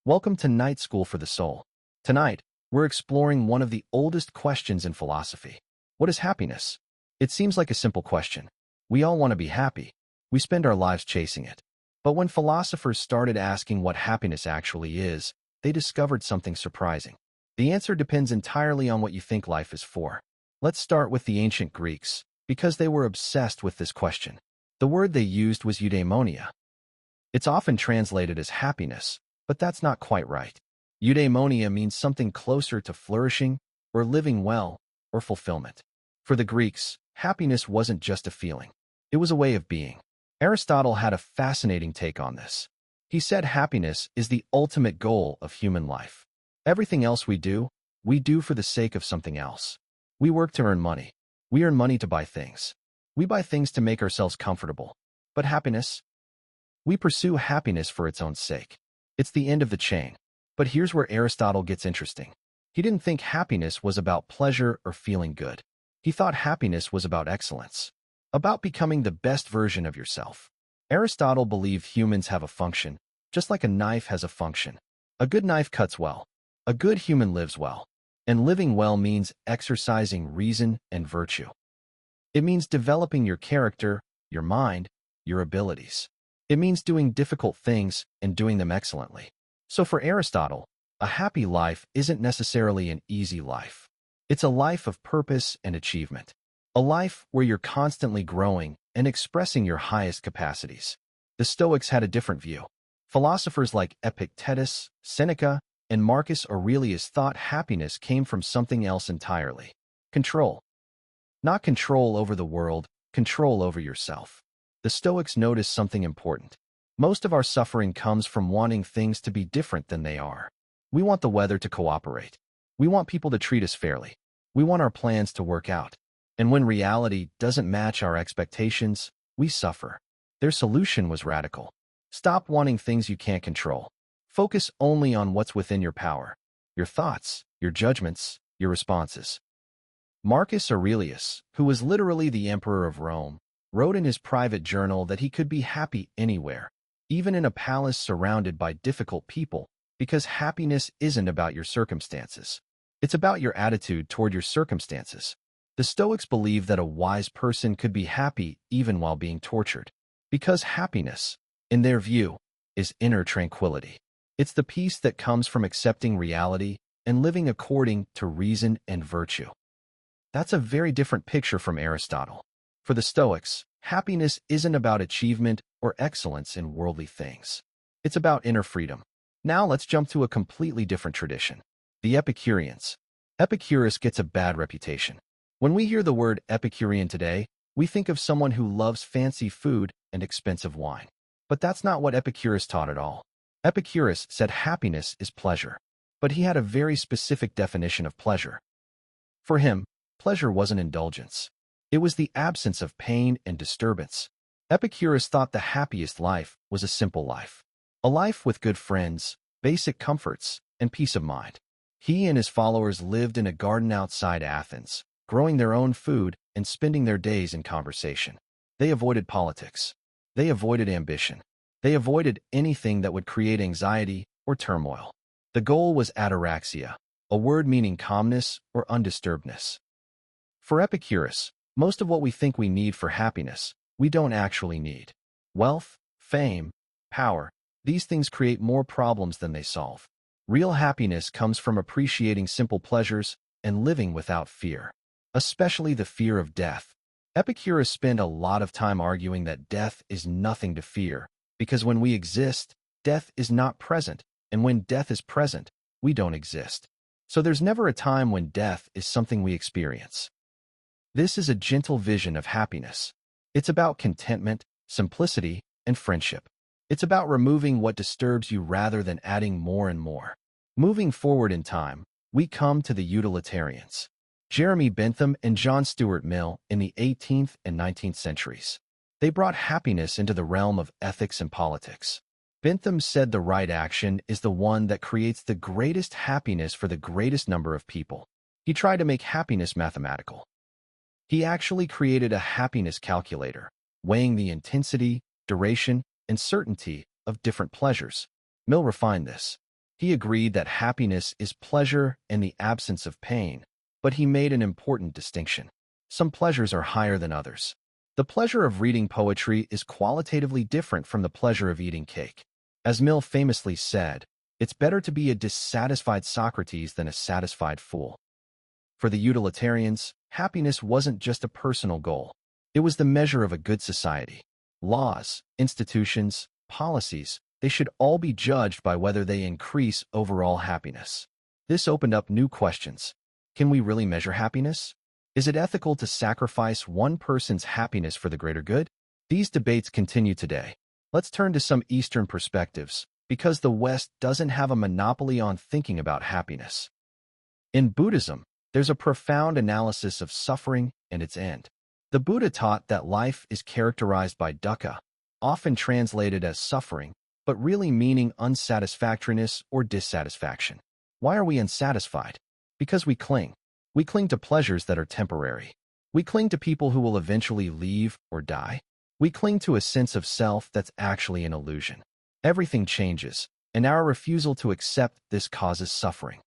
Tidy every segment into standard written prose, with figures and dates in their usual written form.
Welcome to Night School for the Soul. Tonight, we're exploring one of the oldest questions in philosophy. What is happiness? It seems like a simple question. We all want to be happy. We spend our lives chasing it. But when philosophers started asking what happiness actually is, they discovered something surprising. The answer depends entirely on what you think life is for. Let's start with the ancient Greeks, because they were obsessed with this question. The word they used was eudaimonia. It's often translated as happiness, but that's not quite right. Eudaimonia means something closer to flourishing, or living well, or fulfillment. For the Greeks, happiness wasn't just a feeling. It was a way of being. Aristotle had a fascinating take on this. He said happiness is the ultimate goal of human life. Everything else we do for the sake of something else. We work to earn money. We earn money to buy things. We buy things to make ourselves comfortable. But happiness? We pursue happiness for its own sake. It's the end of the chain. But here's where Aristotle gets interesting. He didn't think happiness was about pleasure or feeling good. He thought happiness was about excellence, about becoming the best version of yourself. Aristotle believed humans have a function, just like a knife has a function. A good knife cuts well. A good human lives well. And living well means exercising reason and virtue. It means developing your character, your mind, your abilities. It means doing difficult things and doing them excellently. So for Aristotle, a happy life isn't necessarily an easy life. It's a life of purpose and achievement. A life where you're constantly growing and expressing your highest capacities. The Stoics had a different view. Philosophers like Epicurus, Seneca, and Marcus Aurelius thought happiness came from something else entirely. Control. Not control over the world, control over yourself. The Stoics noticed something important. Most of our suffering comes from wanting things to be different than they are. We want the weather to cooperate. We want people to treat us fairly. We want our plans to work out. And when reality doesn't match our expectations, we suffer. Their solution was radical. Stop wanting things you can't control. Focus only on what's within your power. Your thoughts, your judgments, your responses. Marcus Aurelius, who was literally the emperor of Rome, wrote in his private journal that he could be happy anywhere, even in a palace surrounded by difficult people, because happiness isn't about your circumstances. It's about your attitude toward your circumstances. The Stoics believed that a wise person could be happy even while being tortured, because happiness, in their view, is inner tranquility. It's the peace that comes from accepting reality and living according to reason and virtue. That's a very different picture from Aristotle. For the Stoics, happiness isn't about achievement or excellence in worldly things. It's about inner freedom. Now let's jump to a completely different tradition. The Epicureans. Epicurus gets a bad reputation. When we hear the word Epicurean today, we think of someone who loves fancy food and expensive wine. But that's not what Epicurus taught at all. Epicurus said happiness is pleasure. But he had a very specific definition of pleasure. For him, pleasure wasn't indulgence. It was the absence of pain and disturbance. Epicurus thought the happiest life was a simple life. A life with good friends, basic comforts, and peace of mind. He and his followers lived in a garden outside Athens, growing their own food and spending their days in conversation. They avoided politics. They avoided ambition. They avoided anything that would create anxiety or turmoil. The goal was ataraxia, a word meaning calmness or undisturbedness. For Epicurus, most of what we think we need for happiness, we don't actually need. Wealth, fame, power, these things create more problems than they solve. Real happiness comes from appreciating simple pleasures and living without fear, especially the fear of death. Epicurus spent a lot of time arguing that death is nothing to fear, because when we exist, death is not present, and when death is present, we don't exist. So there's never a time when death is something we experience. This is a gentle vision of happiness. It's about contentment, simplicity, and friendship. It's about removing what disturbs you rather than adding more and more. Moving forward in time, we come to the utilitarians. Jeremy Bentham and John Stuart Mill in the 18th and 19th centuries. They brought happiness into the realm of ethics and politics. Bentham said the right action is the one that creates the greatest happiness for the greatest number of people. He tried to make happiness mathematical. He actually created a happiness calculator, weighing the intensity, duration, and certainty of different pleasures. Mill refined this. He agreed that happiness is pleasure and the absence of pain, but he made an important distinction. Some pleasures are higher than others. The pleasure of reading poetry is qualitatively different from the pleasure of eating cake. As Mill famously said, it's better to be a dissatisfied Socrates than a satisfied fool. For the utilitarians, happiness wasn't just a personal goal. It was the measure of a good society. Laws, institutions, policies, they should all be judged by whether they increase overall happiness. This opened up new questions. Can we really measure happiness? Is it ethical to sacrifice one person's happiness for the greater good? These debates continue today. Let's turn to some Eastern perspectives, because the West doesn't have a monopoly on thinking about happiness. In Buddhism, there's a profound analysis of suffering and its end. The Buddha taught that life is characterized by dukkha, often translated as suffering, but really meaning unsatisfactoriness or dissatisfaction. Why are we unsatisfied? Because we cling. We cling to pleasures that are temporary. We cling to people who will eventually leave or die. We cling to a sense of self that's actually an illusion. Everything changes, and our refusal to accept this causes suffering.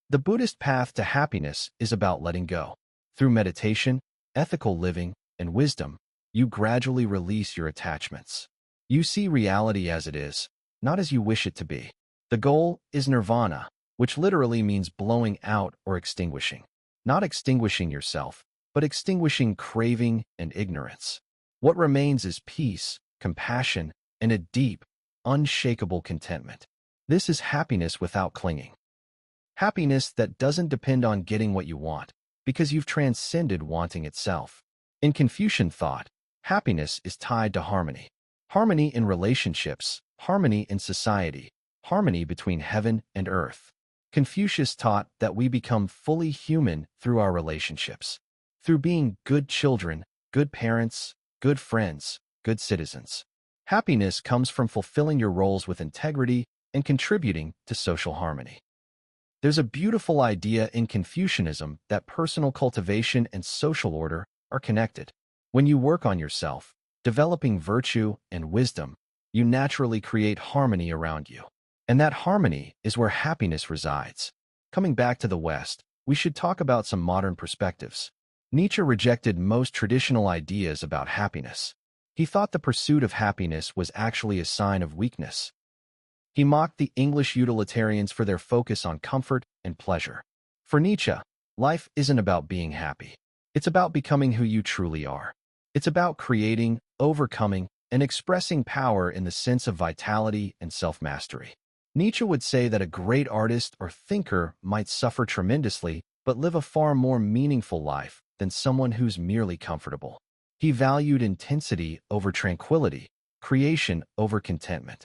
The Buddhist path to happiness is about letting go. Through meditation, ethical living, and wisdom, you gradually release your attachments. You see reality as it is, not as you wish it to be. The goal is nirvana, which literally means blowing out or extinguishing. Not extinguishing yourself, but extinguishing craving and ignorance. What remains is peace, compassion, and a deep, unshakable contentment. This is happiness without clinging. Happiness that doesn't depend on getting what you want, because you've transcended wanting itself. In Confucian thought, happiness is tied to harmony. Harmony in relationships, harmony in society, harmony between heaven and earth. Confucius taught that we become fully human through our relationships, through being good children, good parents, good friends, good citizens. Happiness comes from fulfilling your roles with integrity and contributing to social harmony. There's a beautiful idea in Confucianism that personal cultivation and social order are connected. When you work on yourself, developing virtue and wisdom, you naturally create harmony around you. And that harmony is where happiness resides. Coming back to the West, we should talk about some modern perspectives. Nietzsche rejected most traditional ideas about happiness. He thought the pursuit of happiness was actually a sign of weakness. He mocked the English utilitarians for their focus on comfort and pleasure. For Nietzsche, life isn't about being happy. It's about becoming who you truly are. It's about creating, overcoming, and expressing power in the sense of vitality and self-mastery. Nietzsche would say that a great artist or thinker might suffer tremendously but live a far more meaningful life than someone who's merely comfortable. He valued intensity over tranquility, creation over contentment.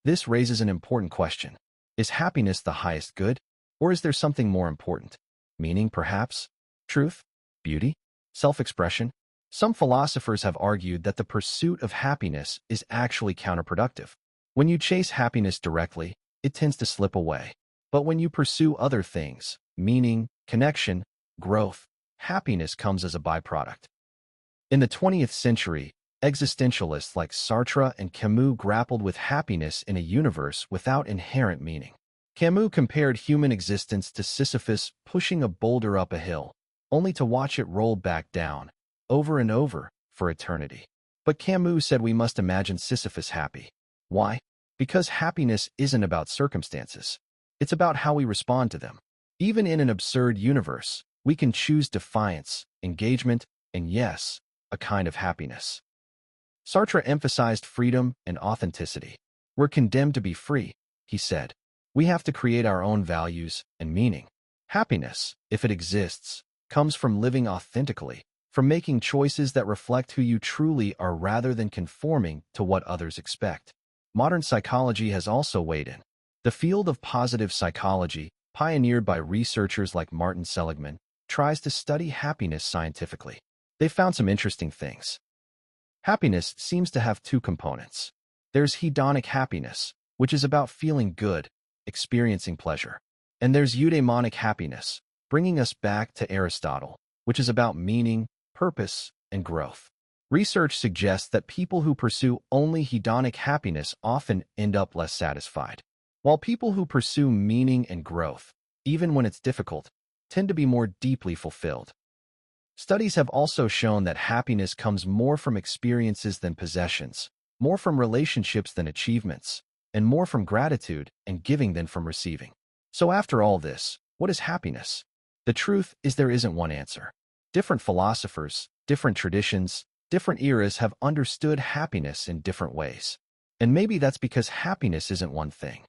This raises an important question. Is happiness the highest good, or is there something more important? Meaning, perhaps? Truth? Beauty? Self-expression? Some philosophers have argued that the pursuit of happiness is actually counterproductive. When you chase happiness directly, it tends to slip away. But when you pursue other things, meaning, connection, growth, happiness comes as a byproduct. In the 20th century, existentialists like Sartre and Camus grappled with happiness in a universe without inherent meaning. Camus compared human existence to Sisyphus pushing a boulder up a hill, only to watch it roll back down, over and over, for eternity. But Camus said we must imagine Sisyphus happy. Why? Because happiness isn't about circumstances. It's about how we respond to them. Even in an absurd universe, we can choose defiance, engagement, and yes, a kind of happiness. Sartre emphasized freedom and authenticity. We're condemned to be free, he said. We have to create our own values and meaning. Happiness, if it exists, comes from living authentically, from making choices that reflect who you truly are rather than conforming to what others expect. Modern psychology has also weighed in. The field of positive psychology, pioneered by researchers like Martin Seligman, tries to study happiness scientifically. They found some interesting things. Happiness seems to have two components. There's hedonic happiness, which is about feeling good, experiencing pleasure. And there's eudaimonic happiness, bringing us back to Aristotle, which is about meaning, purpose, and growth. Research suggests that people who pursue only hedonic happiness often end up less satisfied. While people who pursue meaning and growth, even when it's difficult, tend to be more deeply fulfilled. Studies have also shown that happiness comes more from experiences than possessions, more from relationships than achievements, and more from gratitude and giving than from receiving. So after all this, what is happiness? The truth is there isn't one answer. Different philosophers, different traditions, different eras have understood happiness in different ways. And maybe that's because happiness isn't one thing.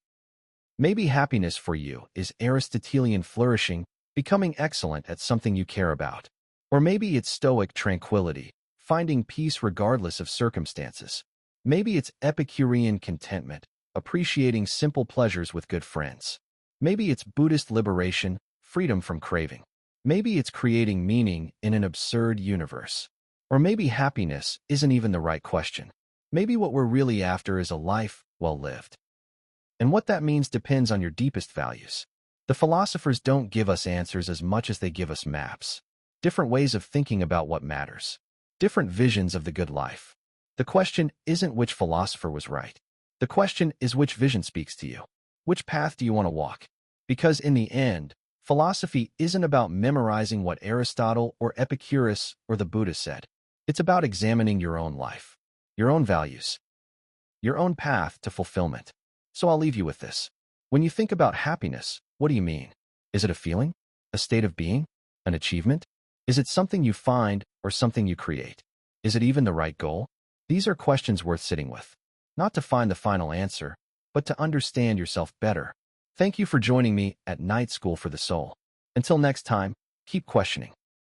Maybe happiness for you is Aristotelian flourishing, becoming excellent at something you care about. Or maybe it's Stoic tranquility, finding peace regardless of circumstances. Maybe it's Epicurean contentment, appreciating simple pleasures with good friends. Maybe it's Buddhist liberation, freedom from craving. Maybe it's creating meaning in an absurd universe. Or maybe happiness isn't even the right question. Maybe what we're really after is a life well lived. And what that means depends on your deepest values. The philosophers don't give us answers as much as they give us maps. Different ways of thinking about what matters. Different visions of the good life. The question isn't which philosopher was right. The question is which vision speaks to you. Which path do you want to walk? Because in the end, philosophy isn't about memorizing what Aristotle or Epicurus or the Buddha said. It's about examining your own life, your own values, your own path to fulfillment. So I'll leave you with this. When you think about happiness, what do you mean? Is it a feeling? A state of being? An achievement? Is it something you find or something you create? Is it even the right goal? These are questions worth sitting with. Not to find the final answer, but to understand yourself better. Thank you for joining me at Night School for the Soul. Until next time, keep questioning.